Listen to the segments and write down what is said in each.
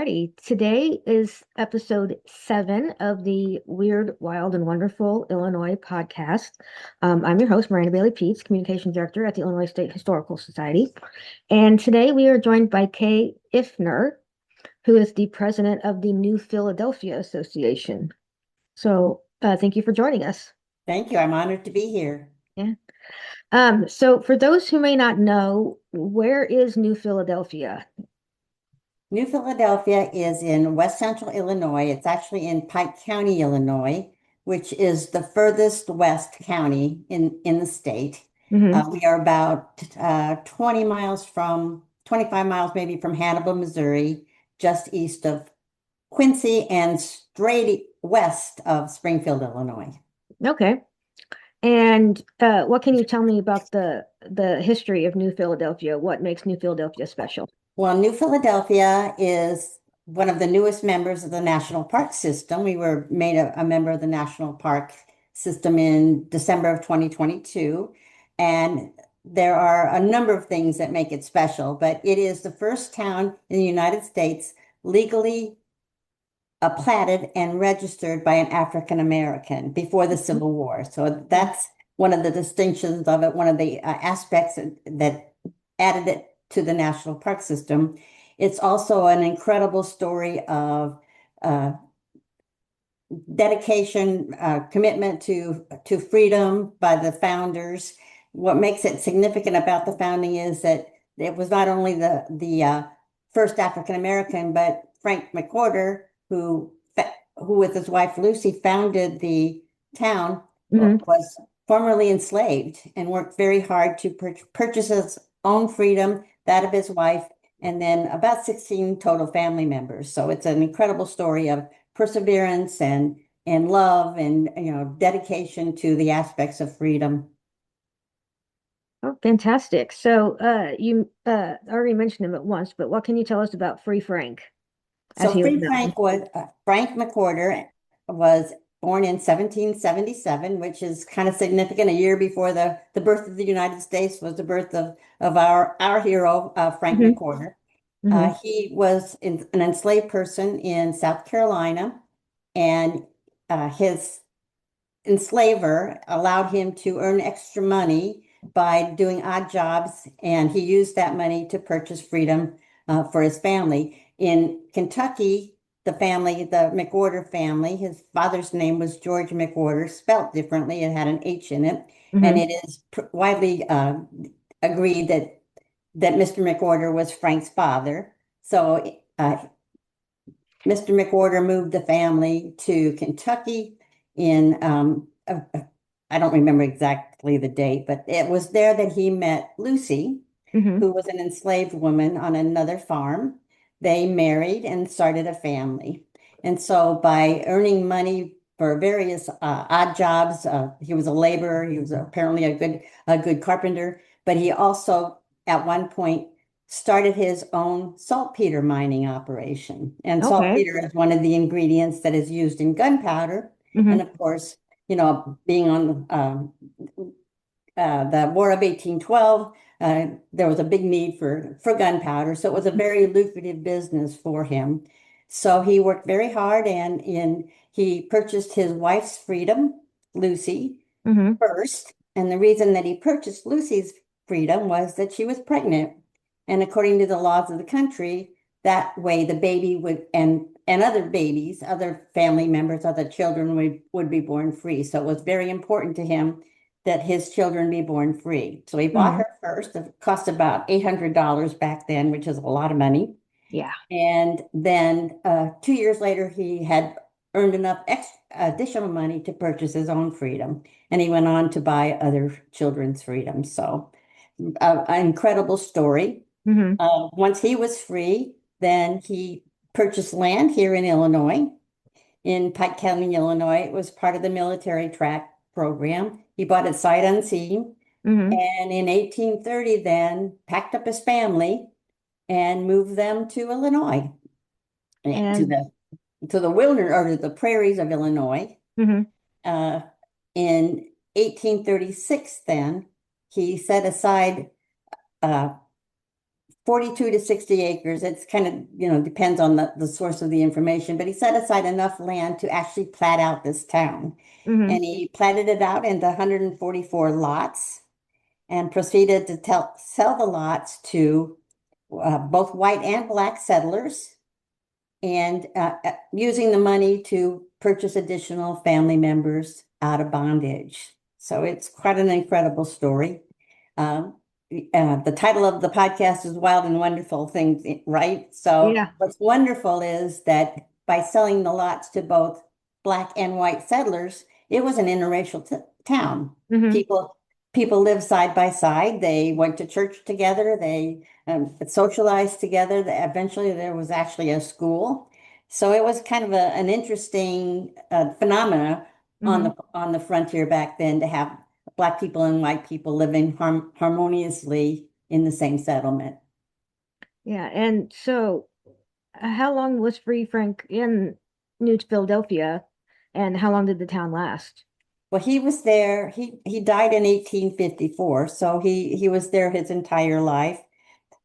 righty. Today is episode 7 of the Weird, Wild, and Wonderful Illinois podcast. I'm your host, Miranda Bailey Peets, Communications Director at the Illinois State Historical Society. And today we are joined by Kaye Iftner, who is the president of the New Philadelphia Association. So thank you for joining us. Thank you. I'm honored to be here. Yeah. So for those who may not know, where is New Philadelphia? New Philadelphia is in west central Illinois. It's actually in Pike County, Illinois, which is the furthest west county in the state. Mm-hmm. We are about 25 miles maybe from Hannibal, Missouri, just east of Quincy and straight west of Springfield, Illinois. Okay. And what can you tell me about the history of New Philadelphia? What makes New Philadelphia special? Well, New Philadelphia is one of the newest members of the National Park System. We were made a member of the National Park System in December of 2022. And there are a number of things that make it special, but it is the first town in the United States legally platted and registered by an African American before the Civil War. So that's one of the distinctions of it, one of the aspects that added it to the National Park System. It's also an incredible story of dedication, commitment to freedom by the founders. What makes it significant about the founding is that it was not only the first African American, but Frank McWhorter, who with his wife Lucy founded the town, was formerly enslaved and worked very hard to purchase his own freedom, that of his wife, and then about 16 total family members. So it's an incredible story of perseverance and love and dedication to the aspects of freedom. Oh, fantastic. So you already mentioned him at once, but what can you tell us about Free Frank, as So he was Free known? Frank McWhorter was born in 1777, which is kind of significant. A year before the birth of the United States was the birth of our hero, Frank McWhorter. He was an enslaved person in South Carolina, and his enslaver allowed him to earn extra money by doing odd jobs, and he used that money to purchase freedom for his family. In Kentucky, the McWhorter family, his father's name was George McWhorter, spelt differently. It had an H in it. And it is widely agreed that Mr. McWhorter was Frank's father. So Mr. McWhorter moved the family to Kentucky in, I don't remember exactly the date, but it was there that he met Lucy, who was an enslaved woman on another farm. They married and started a family. And so by earning money for various odd jobs, he was a laborer. He was apparently a good carpenter, but he also at one point started his own saltpeter mining operation. And saltpeter is one of the ingredients that is used in gunpowder. And of course, being on the War of 1812, there was a big need for gunpowder. So it was a very lucrative business for him. So he worked very hard, and he purchased his wife's freedom, Lucy, first. And the reason that he purchased Lucy's freedom was that she was pregnant. And according to the laws of the country, that way the baby would, and other babies, other family members, other children would be born free. So it was very important to him that his children be born free. So he bought her first. It cost about $800 back then, which is a lot of money. Yeah. And then 2 years later, he had earned enough additional money to purchase his own freedom. And he went on to buy other children's freedom. So an incredible story. Once he was free, then he purchased land here in Illinois, in Pike County, Illinois. It was part of the military tract program. He bought it sight unseen. And in 1830, then packed up his family and moved them to Illinois, to the wilderness, or to the prairies of Illinois. In 1836, then he set aside 42 to 60 acres. It's kind of, depends on the source of the information, but he set aside enough land to actually plat out this town. Mm-hmm. And he platted it out into 144 lots and proceeded to sell the lots to both white and black settlers, and using the money to purchase additional family members out of bondage. So it's quite an incredible story. Um, the title of the podcast is Wild and Wonderful Things, right? So Yeah. what's wonderful is that by selling the lots to both black and white settlers, it was an interracial town. Mm-hmm. People lived side by side. They went to church together. They socialized together. Eventually, there was actually a school. So it was kind of an interesting phenomena Mm-hmm. on the frontier back then, to have Black people and white people living harmoniously in the same settlement. Yeah. And so, how long was Free Frank in New Philadelphia, and how long did the town last? Well, he was there. He died in 1854, so he was there his entire life.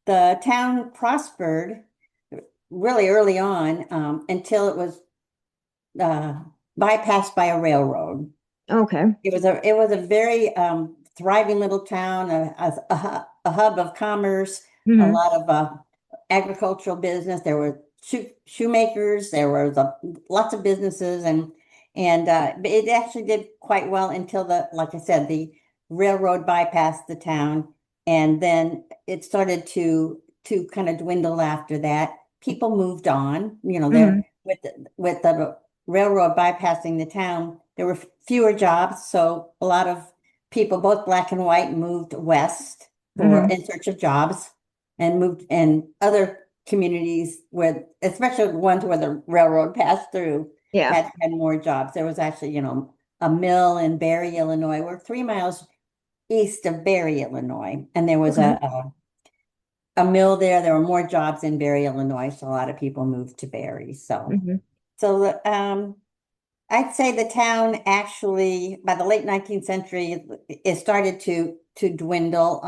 The town prospered really early on, until it was uh, bypassed by a railroad. Okay. It was a very thriving little town, a hub of commerce, a Mm-hmm. lot of agricultural business. There were shoemakers. There were lots of businesses, and it actually did quite well until like I said, the railroad bypassed the town, and then it started to kind of dwindle after that. People moved on. Mm-hmm. There with the railroad bypassing the town, there were fewer jobs. So a lot of people, both black and white, moved west Mm-hmm. in search of jobs, and moved in other communities where, especially the ones where the railroad passed through, Yeah. had more jobs. There was actually, a mill in Barry, Illinois. We're 3 miles east of Barry, Illinois, and there was Okay. a mill there. There were more jobs in Barry, Illinois, so a lot of people moved to Barry. Mm-hmm. So I'd say the town actually, by the late 19th century, it started to dwindle.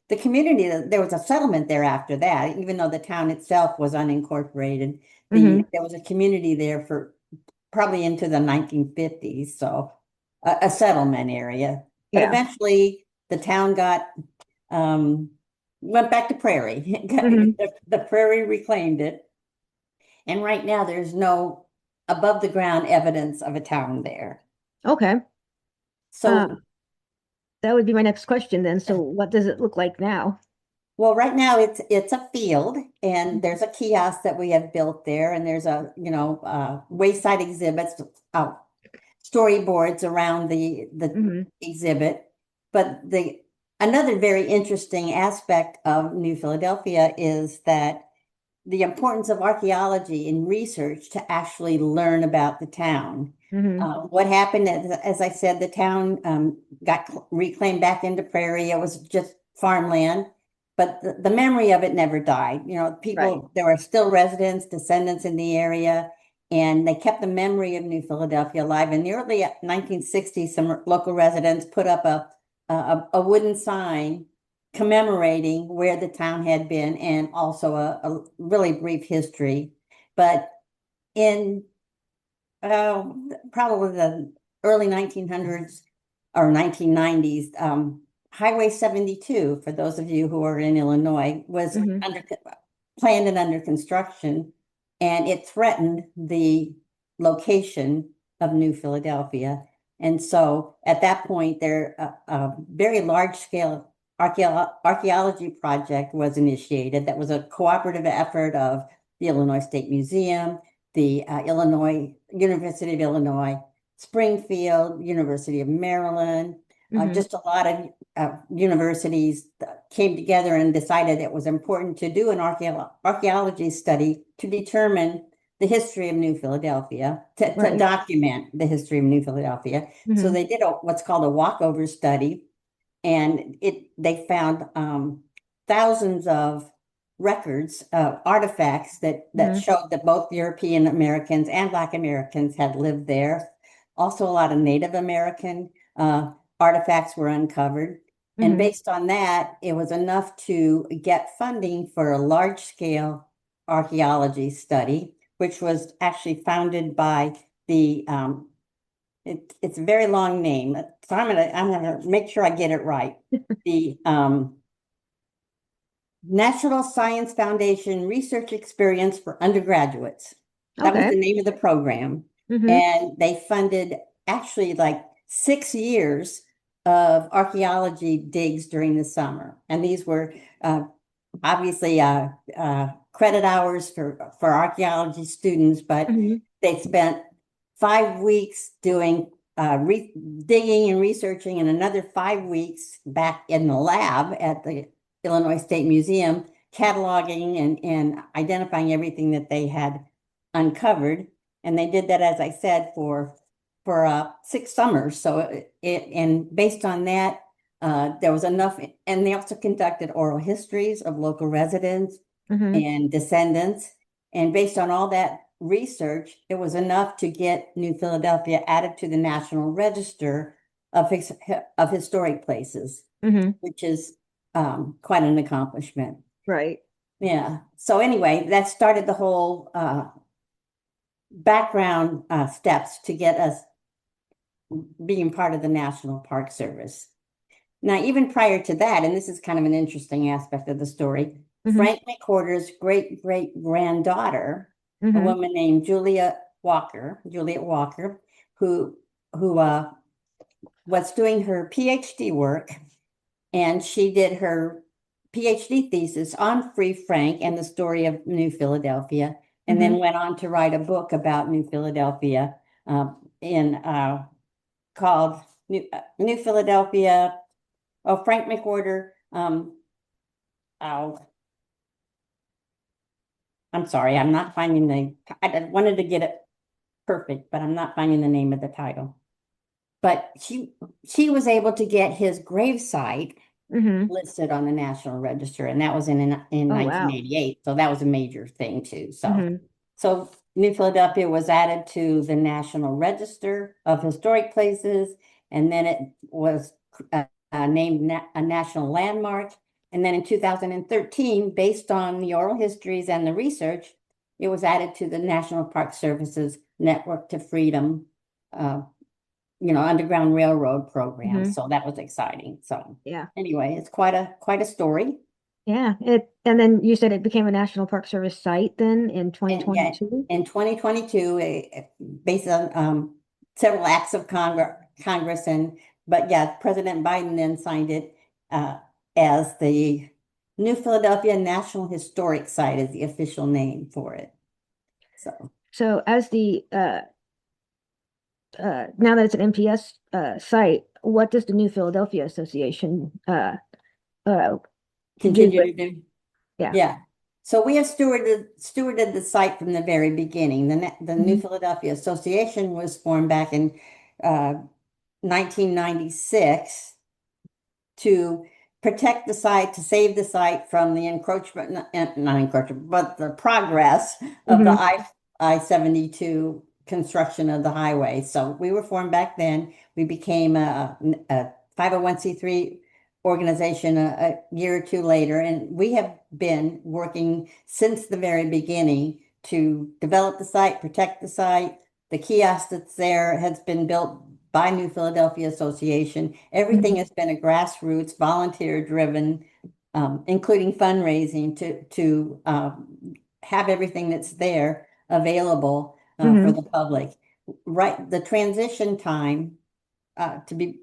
The community, there was a settlement there after that, even though the town itself was unincorporated. Mm-hmm. There was a community there for probably into the 1950s, so a settlement area. But Yeah. eventually, the town um, went back to prairie. Mm-hmm. The prairie reclaimed it. And right now, there's no above the ground evidence of a town there. Okay. Uh, So, that would be my next question then. So, what does it look like now? well, right now it's a field, and there's a kiosk that we have built there, and there's wayside exhibits, uh, storyboards around the Mm-hmm. exhibit. But the another very interesting aspect of New Philadelphia is that the importance of archaeology and research to actually learn about the town. Mm-hmm. What happened, as I said, the town got reclaimed back into prairie. It was just farmland, but the memory of it never died. Right. There were still residents, descendants in the area, and they kept the memory of New Philadelphia alive. In the early 1960s, some local residents put up a wooden sign commemorating where the town had been, and also a really brief history. But in probably the early 1900s or 1990s, Highway 72, for those of you who are in Illinois, was Mm-hmm. planned and under construction, and it threatened the location of New Philadelphia. And so at that point, a very large scale archaeology project was initiated. That was a cooperative effort of the Illinois State Museum, the University of Illinois, Springfield, University of Maryland, Mm-hmm. just a lot of universities came together and decided it was important to do an archaeology study to determine the history of New Philadelphia, to Right. document the history of New Philadelphia. So Mm-hmm. they did what's called a walkover study, and they found thousands of records, artifacts that Mm-hmm. showed that both European Americans and Black Americans had lived there. Also, a lot of Native American artifacts were uncovered. And Mm-hmm. based on that, it was enough to get funding for a large-scale archaeology study, which was actually founded by the it's a very long name. So I'm gonna make sure I get it right. The National Science Foundation Research Experience for Undergraduates. That was Okay. the name of the program. Mm-hmm. And they funded actually like 6 years of archaeology digs during the summer. And these were obviously credit hours for archaeology students, but Mm-hmm. they spent 5 weeks doing digging and researching, and another 5 weeks back in the lab at the Illinois State Museum, cataloging and identifying everything that they had uncovered. And they did that, as I said, for 6 summers. So and based on that, there was enough, and they also conducted oral histories of local residents Mm-hmm. and descendants. And based on all that research, it was enough to get New Philadelphia added to the National Register of Historic Places, Mm-hmm. which is quite an accomplishment. Right. Yeah. So anyway, that started the whole background steps to get us being part of the National Park Service. Now, even prior to that, and this is kind of an interesting aspect of the story, Mm-hmm. Frank McWhorter's great-great-granddaughter, a Mm-hmm. woman named Juliet Walker, who was doing her PhD work, and she did her PhD thesis on Free Frank and the story of New Philadelphia, and Mm-hmm. then went on to write a book about New Philadelphia in called New Philadelphia. Oh, Frank McWhorter. Oh, I'm sorry, I'm not finding I wanted to get it perfect, but I'm not finding the name of the title. But she was able to get his gravesite Mm-hmm. listed on the National Register, and that was in Oh, wow. 1988. So that was a major thing too. Mm-hmm. So New Philadelphia was added to the National Register of Historic Places, and then it was named a national landmark. And then in 2013, based on the oral histories and the research, it was added to the National Park Service's Network to Freedom, uh, Underground Railroad program. Mm-hmm. So that was exciting. So Yeah. anyway, it's quite a story. Yeah. And then you said it became a National Park Service site then in And yeah, 2022? in 2022, based on several acts of Congress, but yeah, President Biden then signed it uh, as the New Philadelphia National Historic Site is the official name for it. So So as the now that it's an NPS site, what does the New Philadelphia Association uh do continue with? to do. Yeah. Yeah. So we have stewarded the site from the very beginning. The New Mm-hmm. Philadelphia Association was formed back in 1996 to protect the site, to save the site from the encroachment, not encroachment, but the progress of the Mm-hmm. I-72 construction of the highway. So we were formed back then. We became a 501c3 organization a year or two later, and we have been working since the very beginning to develop the site, protect the site. The kiosk that's there has been built by New Philadelphia Association. Everything Mm-hmm. has been a grassroots, volunteer-driven, including fundraising to have everything that's there available for Mm-hmm. the public. Right, the transition time to be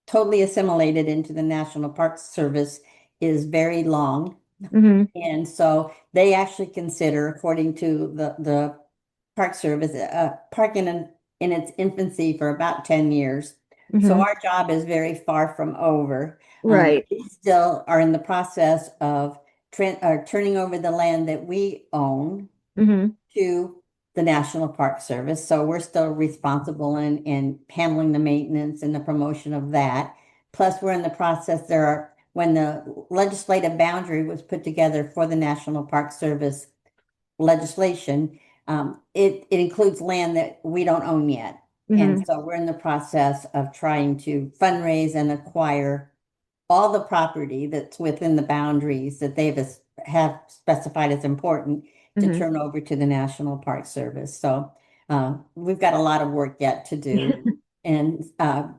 totally assimilated into the National Park Service is very long. Mm-hmm. And so they actually consider, according to the Park Service, park in its infancy for about 10 years. So Mm-hmm. our job is very far from over. Right. We still are in the process of turning over the land that we own Mm-hmm. to the National Park Service. So we're still responsible in handling the maintenance and the promotion of that. Plus, we're in the process, when the legislative boundary was put together for the National Park Service legislation, it includes land that we don't own yet. And Mm-hmm. so we're in the process of trying to fundraise and acquire all the property that's within the boundaries that have specified as important to Hmm. turn over to the National Park Service. So we've got a lot of work yet to do. And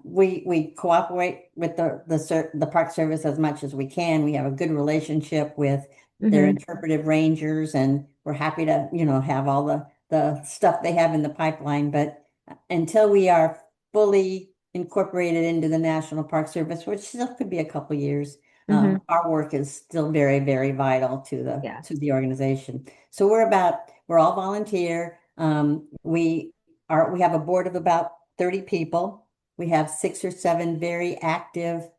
we cooperate with the Park Service as much as we can. We have a good relationship with their Hmm. interpretive rangers, and we're happy to, have all the stuff they have in the pipeline. But until we are fully incorporated into the National Park Service, which still could be a couple years, Hmm. our work is still very, very vital to the Yeah. organization. So we're all volunteer. We have a board of about 30 people. We have 6 or 7 very active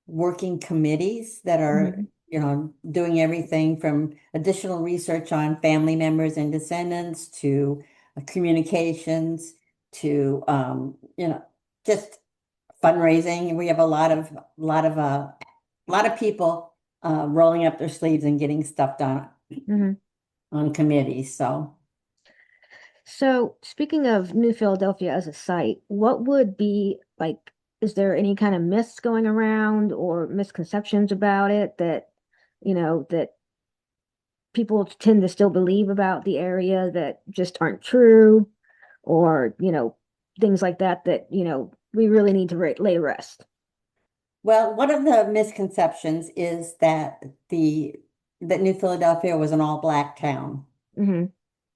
working committees that are, Hmm. doing everything from additional research on family members and descendants to communications to, just fundraising. We have a lot of people rolling up their sleeves and getting stuff done Hmm. on committees. So, So, speaking of New Philadelphia as a site, what would be like, is there any kind of myths going around or misconceptions about it that, that people tend to still believe about the area that just aren't true, or, things like that that, we really need to lay rest? well, one of the misconceptions is that New Philadelphia was an all-black town. Hmm.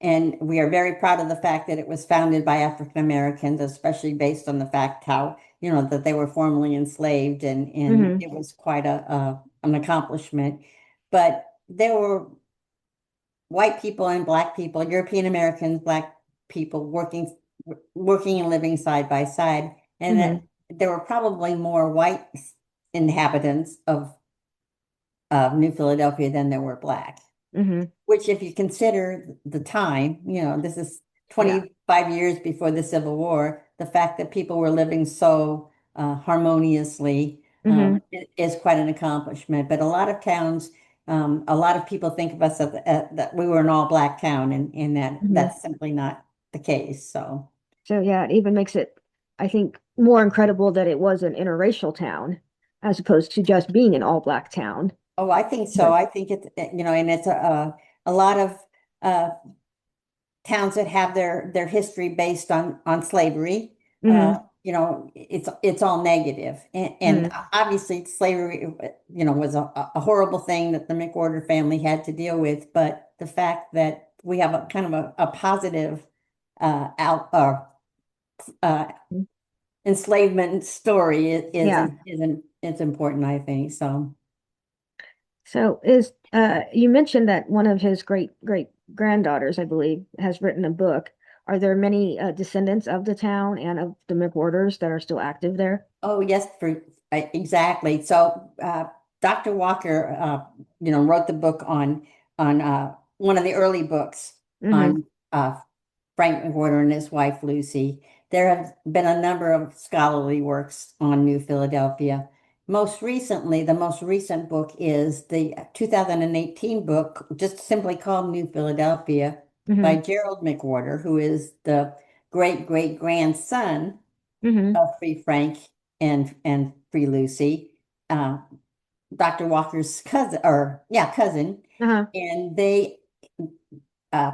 And we are very proud of the fact that it was founded by African Americans, especially based on the fact how, that they were formerly enslaved, and Hmm. it was quite an accomplishment. But there were white people and black people, European Americans, black people working and living side by side. And Hmm. that there were probably more white inhabitants of New Philadelphia than there were black. Hmm. Which if you consider the time, this is Yeah. 25 years before the Civil War, the fact that people were living so harmoniously Hmm. is quite an accomplishment. But a lot of towns, a lot of people think of us that we were an all-black town, and Hmm. that's simply not the case. So, So yeah, it even makes it, I think, more incredible that it was an interracial town as opposed to just being an all-black town. oh, I think so. But I think it's, and it's a lot of uh, towns that have their history based on slavery. hmm. It's all negative, and Hmm. obviously slavery, was a horrible thing that the McWhorter family had to deal with. But the fact that we have a kind of a positive out uh, enslavement story Yeah. is important, I think. So. So you mentioned that one of his great granddaughters, I believe, has written a book. Are there many descendants of the town and of the McWhorters that are still active there? Oh, yes, exactly. So, Dr. Walker, wrote the book on one of the early books Hmm. on Frank McWhorter and his wife Lucy. There have been a number of scholarly works on New Philadelphia. The most recent book is the 2018 book, just simply called New Philadelphia, by Hmm. Gerald McWhorter, who is the great great grandson Hmm. of Free Frank and Free Lucy, uh, Dr. Walker's cousin, or yeah, cousin, Uh-huh. and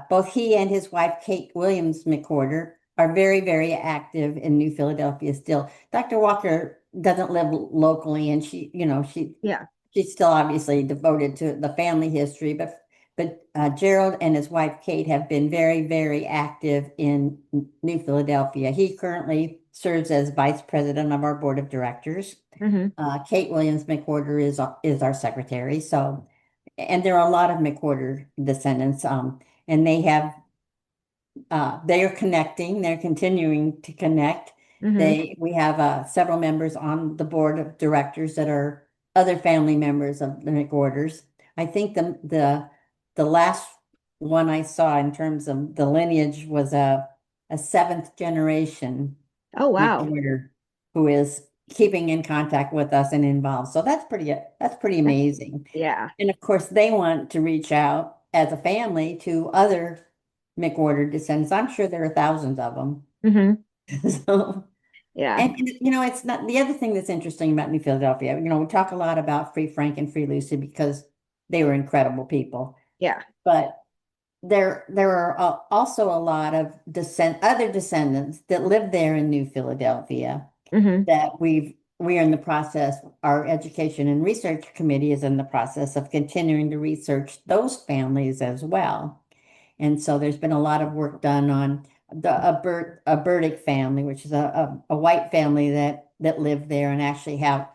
both he and his wife Kate Williams McWhorter are very, very active in New Philadelphia still. Dr. Walker doesn't live locally, and Yeah. she's still obviously devoted to the family history, but Gerald and his wife Kate have been very, very active in New Philadelphia. He currently serves as vice president of our board of directors. Hmm. Kate Williams McWhorter is our secretary. So, and there are a lot of McWhorter descendants, and they are connecting. They're continuing to connect. Hmm. We have several members on the board of directors that are other family members of the McWhorters. I think the last one I saw in terms of the lineage was a seventh generation Oh, wow. McWhorter who is keeping in contact with us and involved. So that's pretty amazing. Yeah. And of course, they want to reach out as a family to other McWhorter descendants. I'm sure there are thousands of them. Hmm. So, Yeah. It's not the other thing that's interesting about New Philadelphia. We talk a lot about Free Frank and Free Lucy because they were incredible people, Yeah. but there are also a lot of other descendants that lived there in New Philadelphia Hmm. that we are in the process. Our Education and Research Committee is in the process of continuing to research those families as well. And so there's been a lot of work done on a Burdick family, which is a white family that lived there and actually have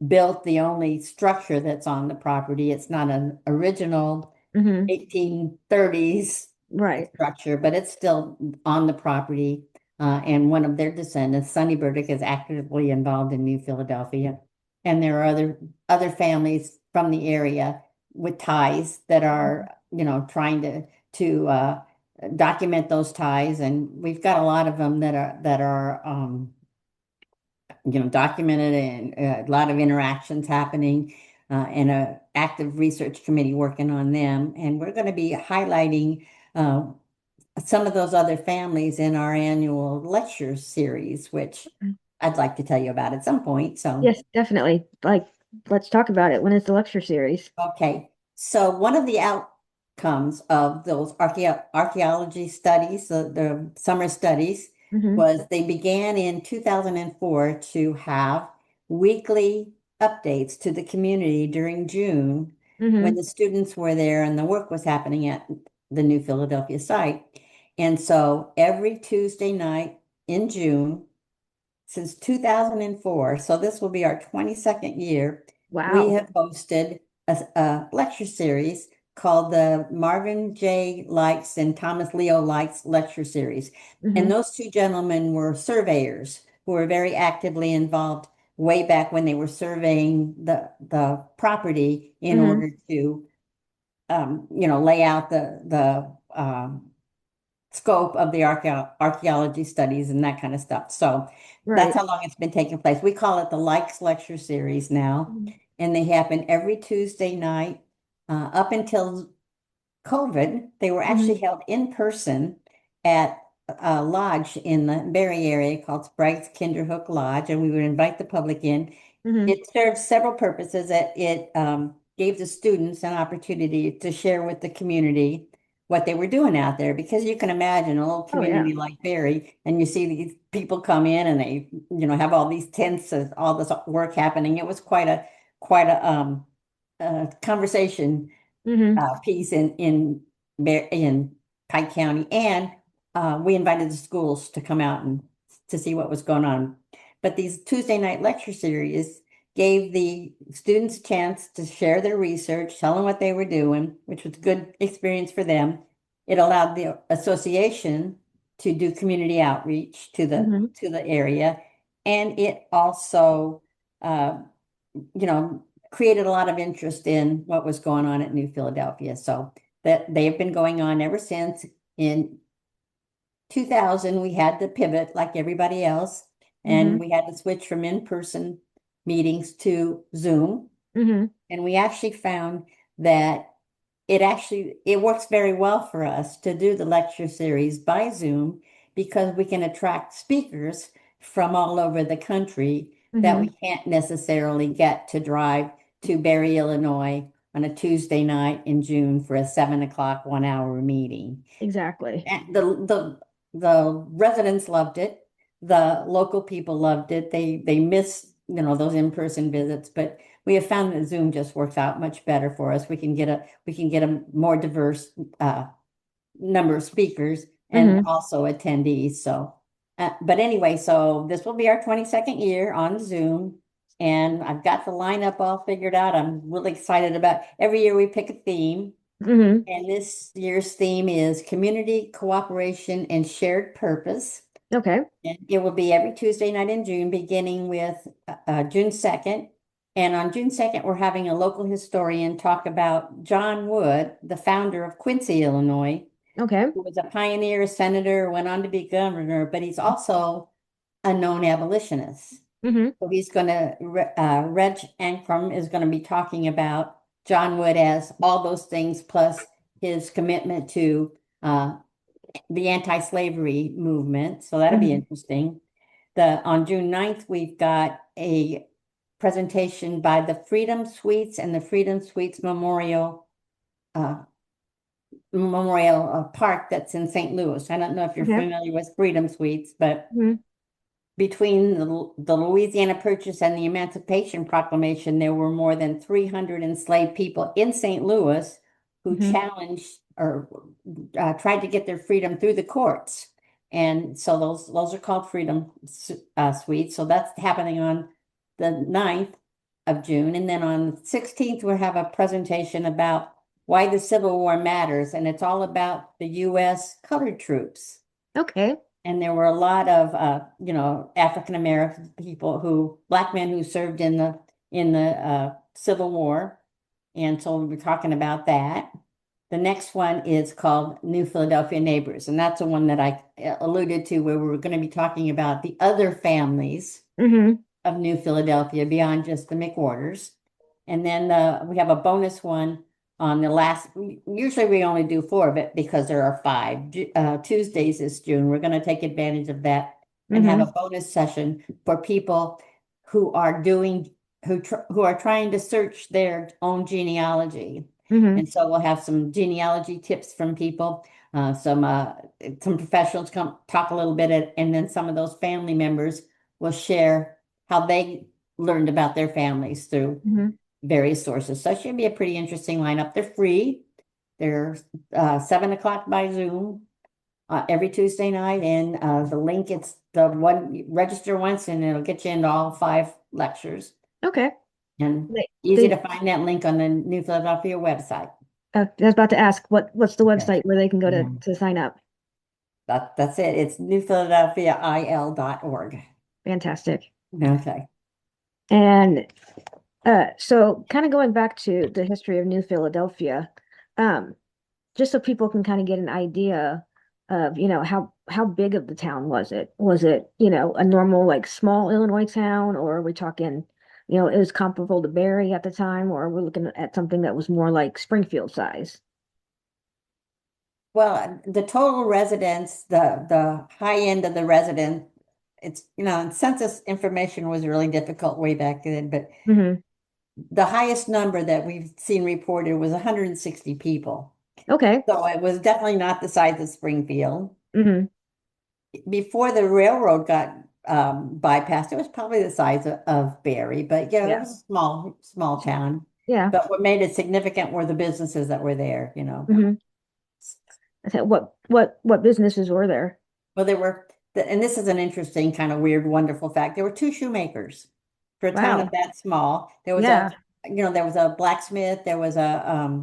built the only structure that's on the property. It's not an original Hmm. 1830s Right. structure, but it's still on the property. And one of their descendants, Sonny Burdick, is actively involved in New Philadelphia. And there are other families from the area with ties that are, trying to document those ties. And we've got a lot of them that are documented, and a lot of interactions happening, and a active research committee working on them. And we're going to be highlighting uh, some of those other families in our annual lecture series, which I'd like to tell you about at some point. So, Yes, definitely. Like, let's talk about it. When is the lecture series? okay. So one of the outcomes of those archaeology studies, the summer studies, Hmm. was they began in 2004 to have weekly updates to the community during June when Hmm. the students were there and the work was happening at the New Philadelphia site. And so every Tuesday night in June, since 2004, so this will be our 22nd year, we Wow. have hosted a lecture series called the Marvin J. Likes and Thomas Leo Likes Lecture Series. And Hmm. those two gentlemen were surveyors who were very actively involved way back when they were surveying the property in Hmm. order to lay out the scope of the archaeology studies and that kind of stuff. So that's Right. how long it's been taking place. We call it the Likes Lecture Series now, Mhm. and they happen every Tuesday night up until COVID. They were actually Hmm. held in person at a lodge in the Barry area called Sprague's Kinderhook Lodge, and we would invite the public in. Hmm. It served several purposes. It gave the students an opportunity to share with the community what they were doing out there, because you can imagine a little Oh, yeah. community like Barry, and you see these people come in and they, have all these tents and all this work happening. It was quite a conversation Hmm. piece in Pike County, and we invited the schools to come out and to see what was going on. But these Tuesday night lecture series gave the students a chance to share their research, tell them what they were doing, which was a good experience for them. It allowed the association to do community outreach to the Hmm. to the area, and it also uh, you know, created a lot of interest in what was going on at New Philadelphia. So that they have been going on ever since. In 2000, we had to pivot like everybody else, Hmm. and we had to switch from in-person meetings to Zoom. Hmm. And we actually found that it works very well for us to do the lecture series by Zoom, because we can attract speakers from all over the country that we Hmm. can't necessarily get to drive to Barry, Illinois on a Tuesday night in June for a 7 o'clock 1 hour meeting. Exactly. And the residents loved it. The local people loved it. They miss, those in-person visits, but we have found that Zoom just works out much better for us. We can get a more diverse number of speakers and Hmm. also attendees. So, but anyway, so this will be our 22nd year on Zoom, and I've got the lineup all figured out. I'm really excited about every year we pick a theme. Hmm. And this year's theme is community cooperation and shared purpose. Okay. And it will be every Tuesday night in June, beginning with June 2nd. And on June 2nd, we're having a local historian talk about John Wood, the founder of Quincy, Illinois, Okay. who was a pioneer, senator, went on to be governor, but he's also a known abolitionist. Hmm. So he's going to, Reg Ankrum is going to be talking about John Wood as all those things, plus his commitment to the anti-slavery movement. So that'll be Hmm. interesting. On June 9th, we've got a presentation by the Freedom Suites and the Freedom Suites uh, Memorial Park that's in St. Louis. I don't know if you're Okay. familiar with Freedom Suites, but Mhm. between the Louisiana Purchase and the Emancipation Proclamation, there were more than 300 enslaved people in St. Louis who Mhm. challenged or tried to get their freedom through the courts. And so those are called Freedom Suites. So that's happening on the 9th of June. And then on the 16th, we'll have a presentation about why the Civil War matters. And it's all about the U.S. colored troops. Okay. And there were a lot of, African American people black men who served in the Civil War. And so we'll be talking about that. The next one is called New Philadelphia Neighbors. And that's the one that I alluded to, where we were going to be talking about the other families Mhm. of New Philadelphia beyond just the McWhorters. And then we have a bonus one on the last, usually we only do 4 of it because there are 5. Tuesdays this June. We're going to take advantage of that and have a Mhm. bonus session for people who are doing, who are trying to search their own genealogy. Mhm. And so we'll have some genealogy tips from people, some professionals come talk a little bit, and then some of those family members will share how they learned about their families through Mhm. various sources. So it should be a pretty interesting lineup. They're free. They're 7 o'clock by Zoom every Tuesday night. And the link, it's the one, register once and it'll get you into all 5 lectures. Okay. And They, easy to they, find that link on the New Philadelphia website. I was about to ask what's the Okay. website where they can go Yeah. to sign up? That's it. It's newphiladelphiail.org. Fantastic. Okay. And so kind of going back to the history of New Philadelphia, um, just so people can kind of get an idea of, how big of the town was it? Was it, a normal like small Illinois town, or are we talking, it was comparable to Barry at the time, or we're looking at something that was more like Springfield size? Well, the total residents, the high end of the resident, it's, and census information was really difficult way back then, but Hmm. the highest number that we've seen reported was 160 people. Okay. So it was definitely not the size of Springfield. Hmm. Before the railroad got bypassed, it was probably the size of Barry, but it Yeah. was a small town. Yeah. But what made it significant were the businesses that were there. Hmm. I said, what businesses were there? Well, and this is an interesting, kind of weird, wonderful fact. There were 2 shoemakers for a town of Wow. that small. Yeah. There was a blacksmith, there was uh,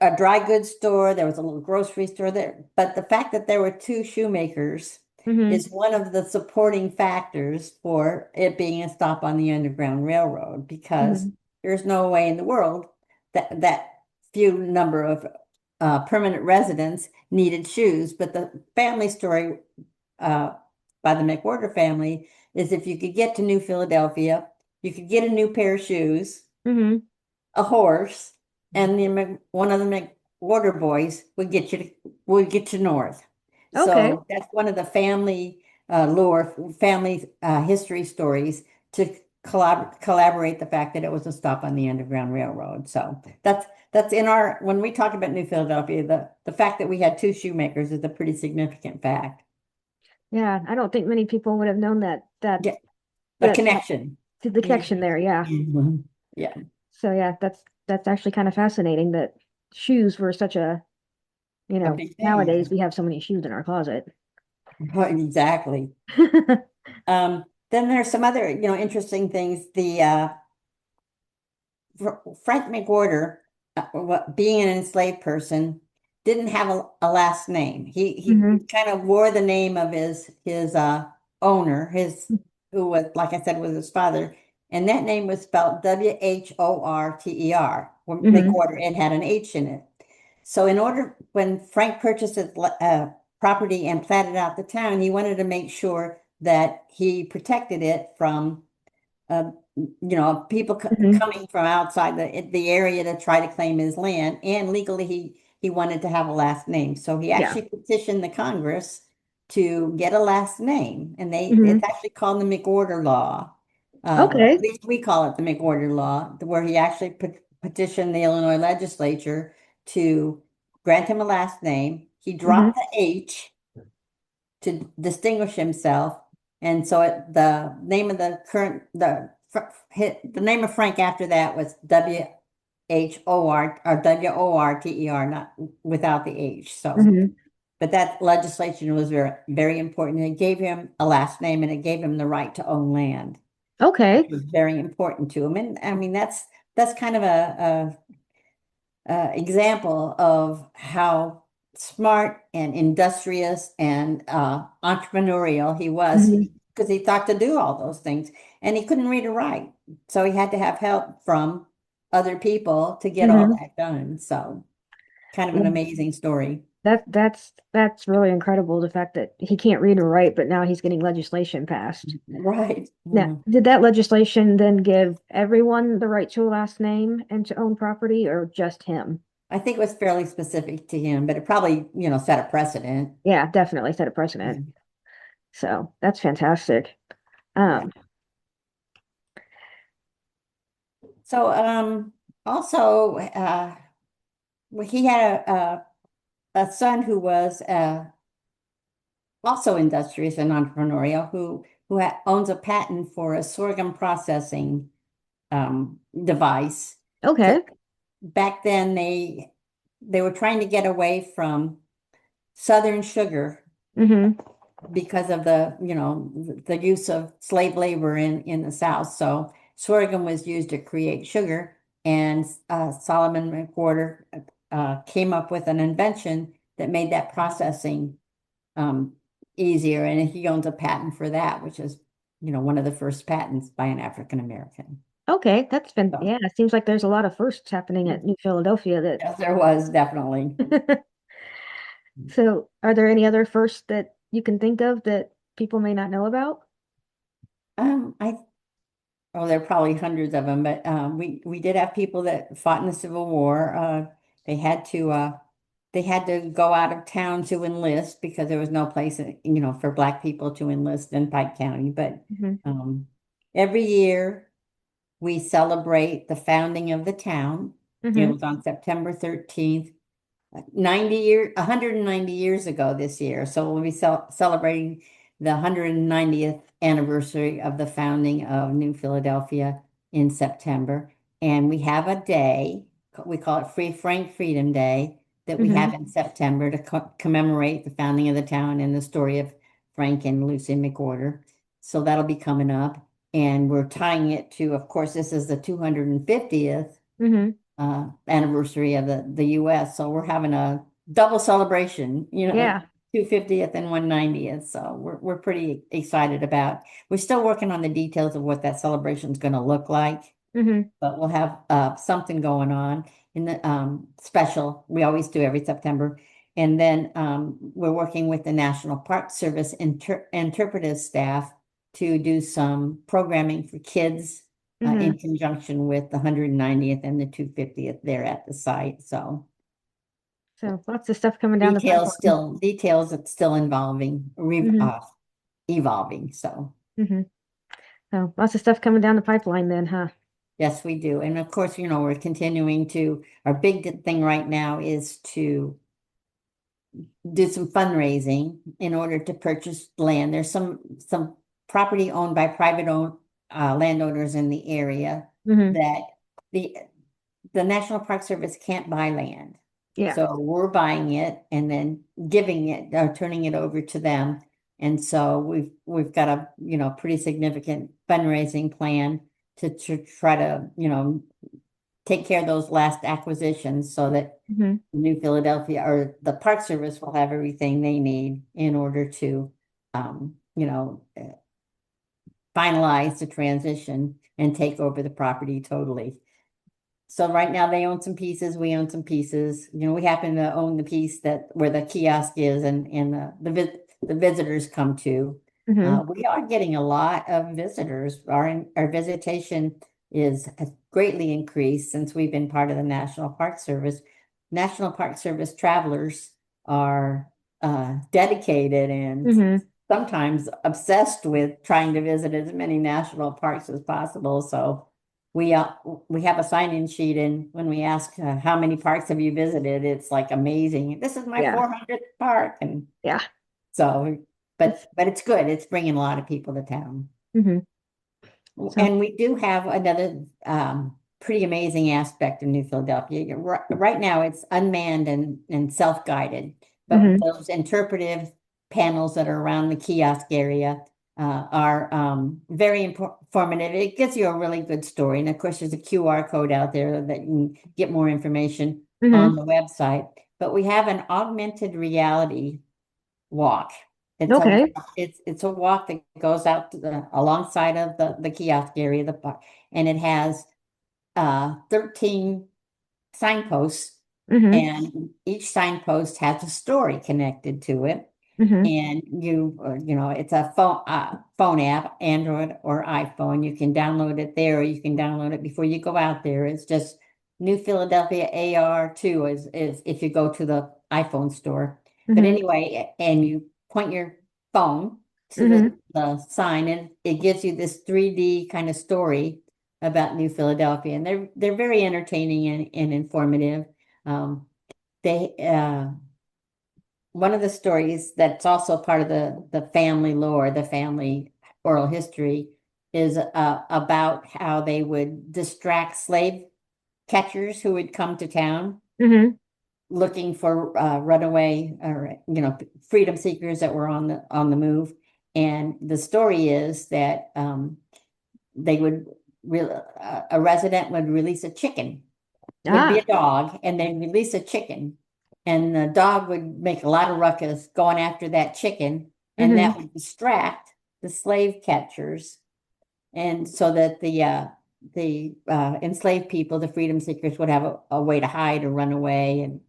a dry goods store, there was a little grocery store there. But the fact that there were 2 shoemakers Hmm. is one of the supporting factors for it being a stop on the Underground Railroad, because Hmm. there's no way in the world that few number of permanent residents needed shoes. But the family story uh, by the McWhorter family is, if you could get to New Philadelphia, you could get a new pair of shoes, Hmm. a horse, and one of the McWhorter boys would get you north. Okay. So that's one of the family family history stories, to collaborate the fact that it was a stop on the Underground Railroad. So that's in our, when we talk about New Philadelphia, the fact that we had 2 shoemakers is a pretty significant fact. Yeah, I don't think many people would have known Yeah, the that connection. the connection there. Yeah. Mhm. Yeah, So yeah, that's actually kind of fascinating that shoes were such a, a big nowadays thing. we have so many shoes in our closet. Exactly. Then there's some other, interesting things. Frank McWhorter, being an enslaved person, didn't have a last name. He Hmm. kind of wore the name of his owner, who was, like I said, was his father, and that name was spelled Whorter. Hmm. McWhorter. It had an H in it. So when Frank purchased his property and platted out the town, he wanted to make sure that he protected it from people Hmm. coming from outside the area to try to claim his land. And legally, he wanted to have a last name. So he Yeah. actually petitioned the Congress to get a last name, and Hmm. it's actually called the McWhorter Law. At Okay. least we call it the McWhorter Law, where he actually petitioned the Illinois legislature to grant him a last name. He Hmm. dropped the H to distinguish himself, and so the name of the current the name of Frank after that was WHOR or WORTER, not without the H. So, Hmm. but that legislation was very, very important. It gave him a last name and it gave him the right to own land, which Okay. was very important to him. And I mean, that's kind of a example of how smart and industrious and entrepreneurial he was, Hmm. because he thought to do all those things, and he couldn't read or write, so he had to have help from other people to get all Hmm. that done. So, kind of an Yeah, amazing story. that's really incredible, the fact that he can't read or write, but now he's getting legislation passed. Right. Now, did that legislation then give everyone the right to a last name and to own property, or just him? I think it was fairly specific to him, but it probably, set a precedent. Yeah, definitely set a precedent. Yeah. So that's fantastic. Yeah. Um, So, also, he had a son who was also industrious and entrepreneurial, who owns a patent for a sorghum processing device. To, okay. back then, they were trying to get away from Southern sugar Hmm. because of the use of slave labor in the South. So sorghum was used to create sugar, and Solomon McWhorter came up with an invention that made that processing um, easier, and he owns a patent for that, which is one of the first patents by an African American. Okay, that's been, So yeah, it seems like there's a lot of firsts happening at New Philadelphia yes, there was definitely. that. So, are there any other firsts that you can think of that people may not know about? I Oh, there are probably hundreds of them, but we did have people that fought in the Civil War. They had to uh, they had to go out of town to enlist because there was no place, for Black people to enlist in Pike County. But Hmm. um, every year we celebrate the founding of the town. It Hmm. was on September 13th, 190 years ago this year. So we'll be celebrating the 190th anniversary of the founding of New Philadelphia in September. And we have a day, we call it Free Frank Freedom Day, that we have Hmm. in September to commemorate the founding of the town and the story of Frank and Lucy McWhorter. So that'll be coming up. And we're tying it to, of course, this is the 250th Hmm. anniversary of the US. So we're having a double celebration, Yeah. 250th and 190th. So we're pretty excited about. We're still working on the details of what that celebration is going to look like, Hmm. but we'll have something going on in the special. We always do every September. And then we're working with the National Park Service interpretive staff to do some programming for kids in Hmm. conjunction with the 190th and the 250th there at the site. So So lots of stuff coming down the pipeline. details that's still Hmm. evolving. So Hmm. So lots of stuff coming down the pipeline then, huh? yes, we do. And of course, we're continuing to, our big thing right now is to do some fundraising in order to purchase land. There's some property owned by private owned landowners in the area Hmm. that the the National Park Service can't buy land. Yeah. So we're buying it and then giving it or turning it over to them. And so we've got a pretty significant fundraising plan to try to take care of those last acquisitions so that Hmm. New Philadelphia or the Park Service will have everything they need in order to finalize the transition and take over the property totally. So right now they own some pieces, we own some pieces. We happen to own the piece that where the kiosk is and the visitors come to. Hmm. We are getting a lot of visitors. Our visitation has greatly increased since we've been part of the National Park Service. National Park Service travelers are dedicated and Hmm. sometimes obsessed with trying to visit as many national parks as possible. So we have a sign-in sheet, and when we ask how many parks have you visited, it's like amazing. This is my Yeah. 400th park, and Yeah. so That's, but it's good. It's bringing a lot of people to town. hmm. So, And we do have another pretty amazing aspect of New Philadelphia. Right now, it's unmanned and self-guided, but hmm. those interpretive panels that are around the kiosk area are very informative. It gives you a really good story. And of course, there's a QR code out there that you can get more information on Hmm. the website. But we have an augmented reality walk. It's a Okay. it's a walk that goes out to the alongside of the kiosk area, the park, and it has 13 signposts, Hmm. and each signpost has a story connected to it. Hmm. And you know, it's a phone app, Android or iPhone. You can download it there, or you can download it before you go out there. It's just New Philadelphia AR2 is if you go to the iPhone store. But Hmm. anyway, and you point your phone to Hmm. the sign, and it gives you this 3D kind of story about New Philadelphia, and they're very entertaining and informative. Um, they One of the stories that's also part of the family lore, the family oral history, is about how they would distract slave catchers who would come to town Hmm. looking for runaway or freedom seekers that were on the move. And the story is that they would a resident would release a chicken. Would be a Ah. dog, and they'd release a chicken, and the dog would make a lot of ruckus going after that chicken, and that Hmm. would distract the slave catchers, and so that the enslaved people, the freedom seekers, would have a way to hide or run away, and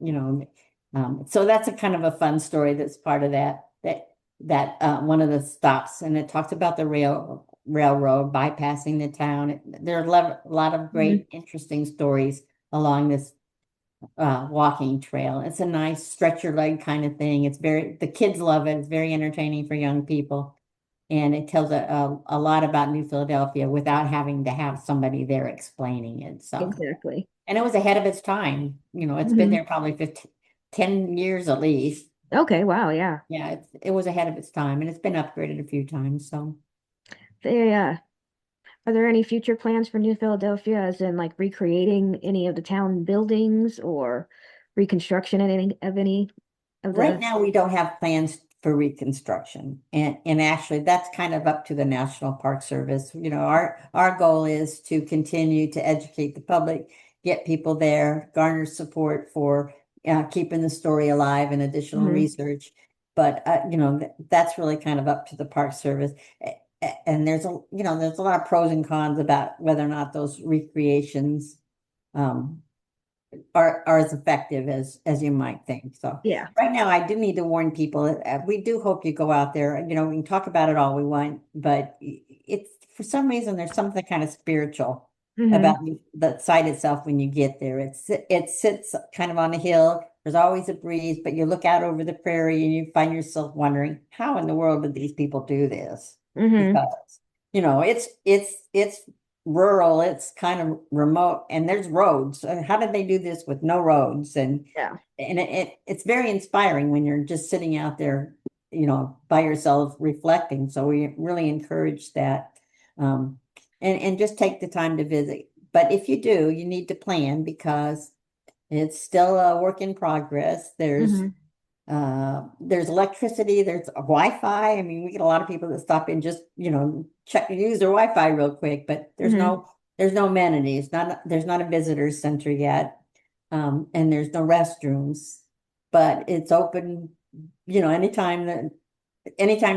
so that's a kind of a fun story that's part of that one of the stops, and it talks about the railroad bypassing the town. There are a lot of Hmm. great, interesting stories along this walking trail. It's a nice stretch your leg kind of thing. The kids love it. It's very entertaining for young people. And it tells a lot about New Philadelphia without having to have somebody there explaining it. So, Exactly. and it was ahead of its time. It's been Hmm. there probably 15, 10 years at least. Okay. Wow. Yeah. Yeah, it was ahead of its time, and it's been upgraded a few times. So, Yeah. Are there any future plans for New Philadelphia, as in like recreating any of the town buildings or reconstruction in any of right the? now, we don't have plans for reconstruction, and actually, that's kind of up to the National Park Service. Our goal is to continue to educate the public, get people there, garner support for keeping the story alive and additional Hmm. research. But that's really kind of up to the Park Service. And there's a lot of pros and cons about whether or not those recreations um, are as effective as you might think. So Yeah. right now, I do need to warn people. We do hope you go out there. We can talk about it all we want, but it's for some reason there's something kind of spiritual Hmm. about the site itself when you get there. It sits kind of on a hill. There's always a breeze, but you look out over the prairie and you find yourself wondering, how in the world did these people do this? Hmm. Because it's rural, it's kind of remote, and there's roads. How did they do this with no roads? Yeah. And it's very inspiring when you're just sitting out there, by yourself reflecting. So we really encourage that. Um, and just take the time to visit. But if you do, you need to plan because it's still a work in progress. Hmm. There's electricity, there's Wi-Fi. I mean, we get a lot of people that stop in just, check use their Wi-Fi real quick, but Hmm. there's no amenities, there's not a visitor center yet. And there's no restrooms, but it's open, anytime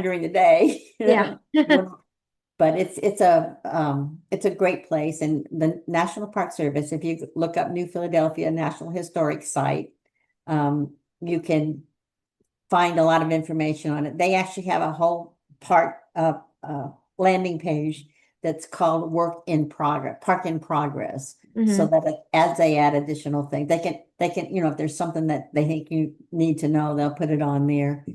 during the day. Yeah. But it's a great place. And the National Park Service, if you look up New Philadelphia National Historic Site, you can find a lot of information on it. They actually have a whole part of landing page that's called Work in Progress, Park in Progress, so Hmm. that as they add additional things, they can, if there's something that they think you need to know, they'll put it on there.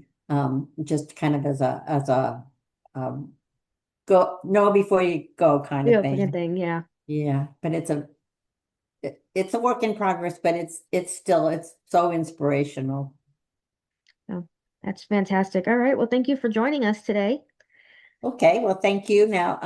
Just kind of as a go know before you go kind of Yeah, good thing. thing. Yeah. Yeah, but it's a work in progress, but it's so inspirational. So that's fantastic. All right. Well, thank you for joining us today. Okay, well, thank you. Now,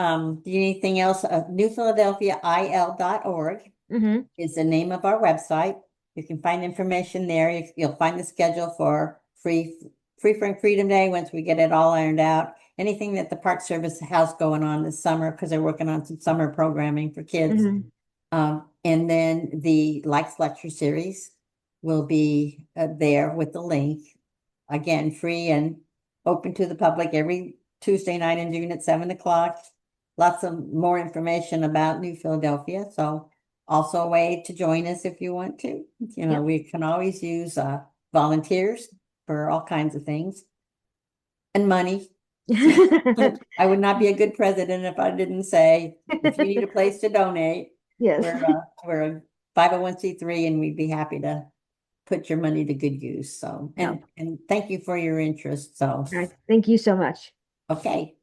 do you need anything else? NewPhiladelphiaIL.org Mm-hmm. is the name of our website. You can find information there. You'll find the schedule for Free from Freedom Day once we get it all ironed out. Anything that the Park Service has going on this summer, because they're working on some summer programming for kids. Mm-hmm. And then the Likes Lecture Series will be there with the link. Again, free and open to the public every Tuesday night in June at 7 o'clock. Lots of more information about New Philadelphia. So also a way to join us if you want to. Yep. We can always use volunteers for all kinds of things and money. I would not be a good president if I didn't say, if you need a place to donate, Yes. we're a 501(c)(3) and we'd be happy to put your money to good use. So, No. and thank you for your interest. So, All right. Thank you so much. okay.